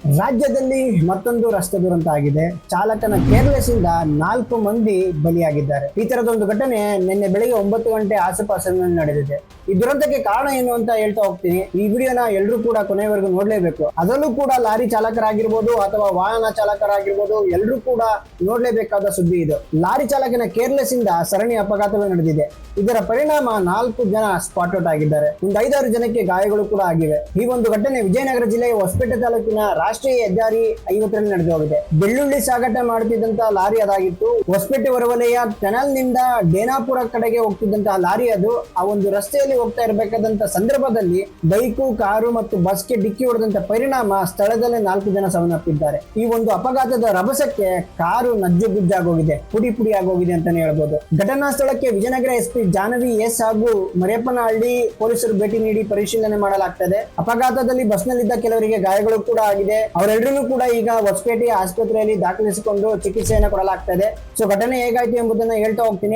ರಾಜ್ಯದಲ್ಲಿ ಮತ್ತೊಂದು ರಸ್ತೆ ದುರಂತ ಆಗಿದೆ. ಚಾಲಕನ ಕೇರ್ಲೆಸ್ ಇಂದ 4 ಮಂದಿ ಬಲಿಯಾಗಿದ್ದಾರೆ. ಈ ತರದೊಂದು ಘಟನೆ ನಿನ್ನೆ ಬೆಳಿಗ್ಗೆ 9 ಗಂಟೆ ಆಸುಪಾಸಿನಲ್ಲಿ ನಡೆದಿದೆ. ಈ ದುರಂತಕ್ಕೆ ಕಾರಣ ಏನು ಅಂತ ಹೇಳ್ತಾ ಹೋಗ್ತೀನಿ. ಈ ವಿಡಿಯೋನ ಎಲ್ಲರೂ ಕೂಡ ಕೊನೆವರೆಗೂ ನೋಡ್ಲೇಬೇಕು. ಅದರಲ್ಲೂ ಕೂಡ ಲಾರಿ ಚಾಲಕರಾಗಿರ್ಬೋದು ಅಥವಾ ವಾಹನ ಚಾಲಕರಾಗಿರ್ಬೋದು, ಎಲ್ಲರೂ ಕೂಡ ನೋಡ್ಲೇಬೇಕಾದ ಸುದ್ದಿ ಇದು. ಲಾರಿ ಚಾಲಕನ ಕೇರ್ಲೆಸ್ ಇಂದ ಸರಣಿ ಅಪಘಾತವೇ ನಡೆದಿದೆ. ಇದರ ಪರಿಣಾಮ 4 ಜನ ಸ್ಪಾಟ್ ಔಟ್ ಆಗಿದ್ದಾರೆ. ಒಂದು 5-6 ಜನಕ್ಕೆ ಗಾಯಗಳು ಕೂಡ ಆಗಿವೆ. ಈ ಒಂದು ಘಟನೆ ವಿಜಯನಗರ ಜಿಲ್ಲೆಯ ಹೊಸಪೇಟೆ ತಾಲೂಕಿನ ರಾಷ್ಟ್ರೀಯ ಹೆದ್ದಾರಿ 50ರಲ್ಲಿ ನಡೆದು ಹೋಗಿದೆ. ಬೆಳ್ಳುಳ್ಳಿ ಸಾಗಾಟ ಮಾಡುತ್ತಿದ್ದಂತ ಲಾರಿ ಅದಾಗಿತ್ತು. ಹೊಸಪೇಟೆ ಹೊರವಲಯ ಟನಲ್ ನಿಂದ ಡೇನಾಪುರ ಕಡೆಗೆ ಹೋಗ್ತಿದ್ದಂತಹ ಲಾರಿ ಅದು ಆ ಒಂದು ರಸ್ತೆಯಲ್ಲಿ ಹೋಗ್ತಾ ಇರಬೇಕಾದಂತ ಸಂದರ್ಭದಲ್ಲಿ ಬೈಕು, ಕಾರು ಮತ್ತು ಬಸ್ಗೆ ಡಿಕ್ಕಿ ಹೊಡೆದಂತ ಪರಿಣಾಮ ಸ್ಥಳದಲ್ಲೇ 4 ಜನ ಸಾವನ್ನಪ್ಪಿದ್ದಾರೆ. ಈ ಒಂದು ಅಪಘಾತದ ರಭಸಕ್ಕೆ ಕಾರು ನಜ್ಜುಗುಜ್ಜಾಗೋಗಿದೆ, ಪುಡಿ ಪುಡಿ ಆಗೋಗಿದೆ ಅಂತಾನೆ ಹೇಳ್ಬೋದು. ಘಟನಾ ಸ್ಥಳಕ್ಕೆ ವಿಜಯನಗರ ಎಸ್ಪಿ ಜಾಹ್ನವಿ ಎಸ್ ಹಾಗೂ ಮರಿಯಪ್ಪನಹಳ್ಳಿ ಪೊಲೀಸರು ಭೇಟಿ ನೀಡಿ ಪರಿಶೀಲನೆ ಮಾಡಲಾಗ್ತದೆ. ಅಪಘಾತದಲ್ಲಿ ಬಸ್ನಲ್ಲಿದ್ದ ಕೆಲವರಿಗೆ ಗಾಯಗಳು ಕೂಡ ಆಗಿದೆ. ಅವರೆಲ್ಲರೂ ಕೂಡ ಈಗ ಹೊಸಪೇಟೆ ಆಸ್ಪತ್ರೆಯಲ್ಲಿ ದಾಖಲಿಸಿಕೊಂಡು ಚಿಕಿತ್ಸೆಯನ್ನು ಕೊಡಲಾಗ್ತದೆ. ಸೊ ಘಟನೆ ಹೇಗಾಯ್ತು ಎಂಬುದನ್ನ ಹೇಳ್ತಾ ಹೋಗ್ತೀನಿ.